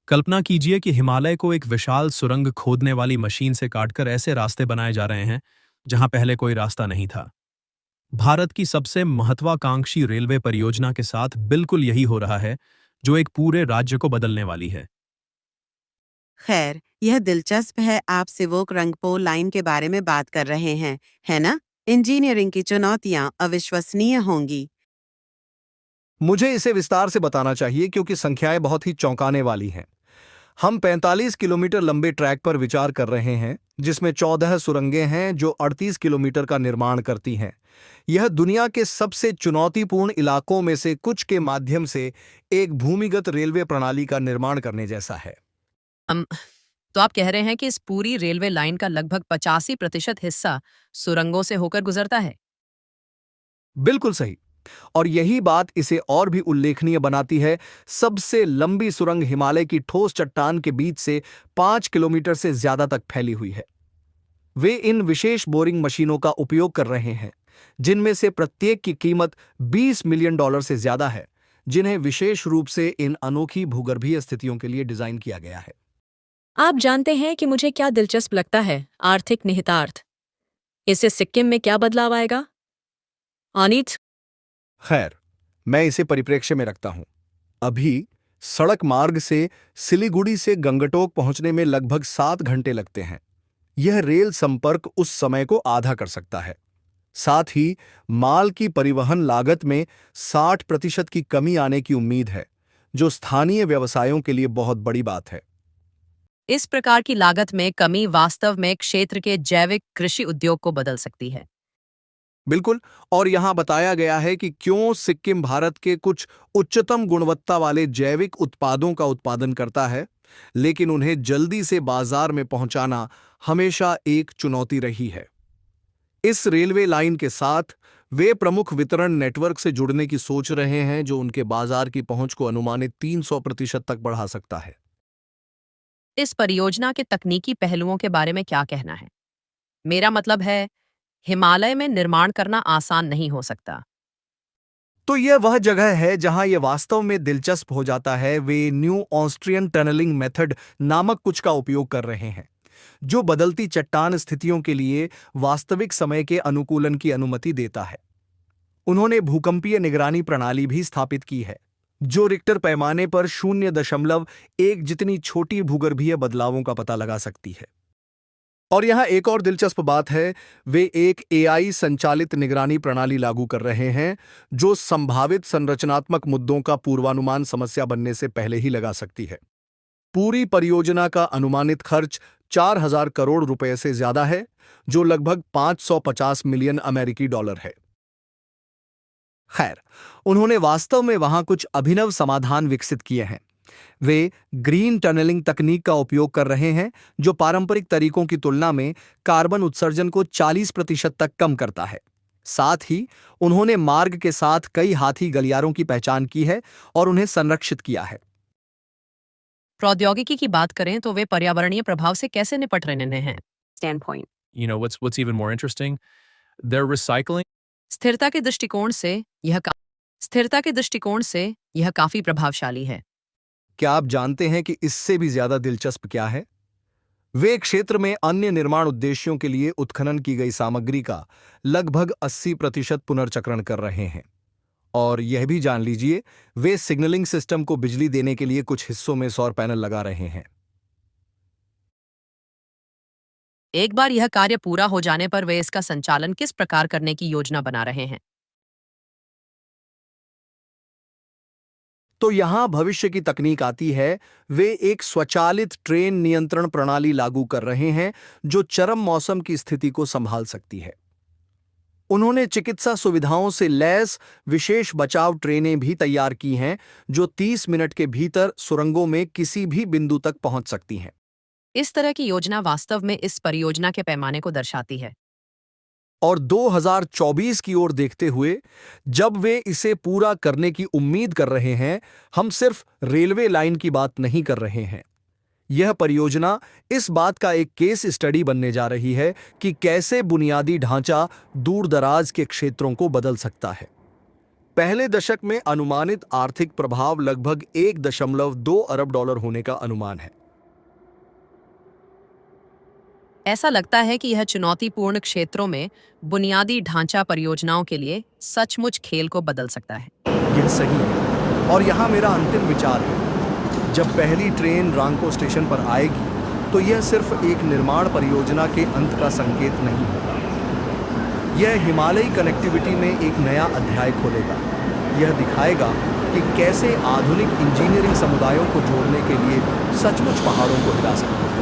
कल्पना कीजिए कि हिमालय को एक विशाल सुरंग खोदने वाली मशीन से काटकर ऐसे रास्ते बनाए जा रहे हैं जहां पहले कोई रास्ता नहीं था। भारत की सबसे महत्वाकांक्षी रेलवे परियोजना के साथ बिल्कुल यही हो रहा है, जो एक पूरे राज्य को बदलने वाली है। खैर, यह दिलचस्प है आप सिवोक रंगपो लाइन के बारे में बात कर रहे हैं, है ना? इंजीनियरिंग की चुनौतियां अविश्वसनीय होंगी। मुझे इसे विस्तार से बताना चाहिए क्योंकि संख्याएं बहुत ही चौंकाने वाली हैं। हम 45 किलोमीटर लंबे ट्रैक पर विचार कर रहे हैं, जिसमें 14 सुरंगें हैं जो 38 किलोमीटर का निर्माण करती हैं। यह दुनिया के सबसे चुनौतीपूर्ण इलाकों में से कुछ के माध्यम से एक भूमिगत रेलवे प्रणाली का निर्माण करने जैसा है। अम, तो आप कह रहे हैं कि इस पूरी रेलवे लाइन का लगभग 85% हिस्सा सुरंगों से होकर गुजरता है। बिल्कुल सही। और यही बात इसे और भी उल्लेखनीय बनाती है। सबसे लंबी सुरंग हिमालय की ठोस चट्टान के बीच से 5 किलोमीटर से ज्यादा तक फैली हुई है। वे इन विशेष बोरिंग मशीनों का उपयोग कर रहे हैं, जिनमें से प्रत्येक की कीमत $20 मिलियन से ज्यादा है, जिन्हें विशेष रूप से इन अनोखी भूगर्भीय स्थितियों के लिए डिजाइन किया गया है। आप जानते हैं कि मुझे क्या दिलचस्प लगता है? आर्थिक निहितार्थ। इससे सिक्किम में क्या बदलाव आएगा? अनित, खैर, मैं इसे परिप्रेक्ष्य में रखता हूं। अभी सड़क मार्ग से सिलीगुड़ी से गंगटोक पहुंचने में लगभग 7 घंटे लगते हैं। यह रेल संपर्क उस समय को आधा कर सकता है। साथ ही माल की परिवहन लागत में 60% की कमी आने की उम्मीद है, जो स्थानीय व्यवसायों के लिए बहुत बड़ी बात है। इस प्रकार की लागत में कमी वास्तव में क्षेत्र के जैविक कृषि उद्योग को बदल सकती है। बिल्कुल। और यहां बताया गया है कि क्यों सिक्किम भारत के कुछ उच्चतम गुणवत्ता वाले जैविक उत्पादों का उत्पादन करता है, लेकिन उन्हें जल्दी से बाजार में पहुंचाना हमेशा एक चुनौती रही है। इस रेलवे लाइन के साथ वे प्रमुख वितरण नेटवर्क से जुड़ने की सोच रहे हैं, जो उनके बाजार की पहुंच को अनुमानित 300% तक बढ़ा सकता है। इस परियोजना के तकनीकी पहलुओं के बारे में क्या कहना है? मेरा मतलब है, हिमालय में निर्माण करना आसान नहीं हो सकता। तो यह वह जगह है जहां यह वास्तव में दिलचस्प हो जाता है। वे न्यू ऑस्ट्रियन टनलिंग मेथड नामक कुछ का उपयोग कर रहे हैं, जो बदलती चट्टान स्थितियों के लिए वास्तविक समय के अनुकूलन की अनुमति देता है। उन्होंने भूकंपीय निगरानी प्रणाली भी स्थापित की है, जो रिक्टर पैमाने पर 0.1 जितनी छोटी भूगर्भीय बदलावों का पता लगा सकती है। और यहां एक और दिलचस्प बात है, वे एक एआई संचालित निगरानी प्रणाली लागू कर रहे हैं, जो संभावित संरचनात्मक मुद्दों का पूर्वानुमान समस्या बनने से पहले ही लगा सकती है। पूरी परियोजना का अनुमानित खर्च 4,000 करोड़ रुपए से ज्यादा है, जो लगभग 550 मिलियन अमेरिकी डॉलर है। खैर, उन्होंने वास्तव में वहां कुछ अभिनव समाधान विकसित किए हैं। वे ग्रीन टनलिंग तकनीक का उपयोग कर रहे हैं, जो पारंपरिक तरीकों की तुलना में कार्बन उत्सर्जन को 40% तक कम करता है। साथ ही उन्होंने मार्ग के साथ कई हाथी गलियारों की पहचान की है और उन्हें संरक्षित किया है। प्रौद्योगिकी की बात करें तो वे पर्यावरणीय प्रभाव से कैसे निपट रहे हैं? Standpoint. What's even more interesting? They're recycling. स्थिरता के दृष्टिकोण से स्थिरता के दृष्टिकोण से यह काफी प्रभावशाली है। क्या आप जानते हैं कि इससे भी ज्यादा दिलचस्प क्या है? वे क्षेत्र में अन्य निर्माण उद्देश्यों के लिए उत्खनन की गई सामग्री का लगभग 80% पुनर्चक्रण कर रहे हैं। और यह भी जान लीजिए, वे सिग्नलिंग सिस्टम को बिजली देने के लिए कुछ हिस्सों में सौर पैनल लगा रहे हैं। एक बार यह कार्य पूरा हो जाने पर वे इसका संचालन किस प्रकार करने की योजना बना रहे हैं? तो यहां भविष्य की तकनीक आती है। वे एक स्वचालित ट्रेन नियंत्रण प्रणाली लागू कर रहे हैं, जो चरम मौसम की स्थिति को संभाल सकती है। उन्होंने चिकित्सा सुविधाओं से लैस विशेष बचाव ट्रेनें भी तैयार की हैं, जो 30 मिनट के भीतर सुरंगों में किसी भी बिंदु तक पहुंच सकती हैं। इस तरह की योजना वास्तव में इस परियोजना के पैमाने को दर्शाती है। और 2024 की ओर देखते हुए, जब वे इसे पूरा करने की उम्मीद कर रहे हैं, हम सिर्फ रेलवे लाइन की बात नहीं कर रहे हैं। यह परियोजना इस बात का एक केस स्टडी बनने जा रही है कि कैसे बुनियादी ढांचा दूर दराज के क्षेत्रों को बदल सकता है। पहले दशक में अनुमानित आर्थिक प्रभाव लगभग 1.2 अरब डॉलर होने का अनुमान है। ऐसा लगता है कि यह चुनौतीपूर्ण क्षेत्रों में बुनियादी ढांचा परियोजनाओं के लिए सचमुच खेल को बदल सकता है। यह सही है और यहाँ मेरा अंतिम विचार है, जब पहली ट्रेन रांगपो स्टेशन पर आएगी तो यह सिर्फ एक निर्माण परियोजना के अंत का संकेत नहीं होगा। यह हिमालयी कनेक्टिविटी में एक नया अध्याय खोलेगा। यह दिखाएगा कि कैसे आधुनिक इंजीनियरिंग समुदायों को जोड़ने के लिए सचमुच पहाड़ों को हिला सकते हैं।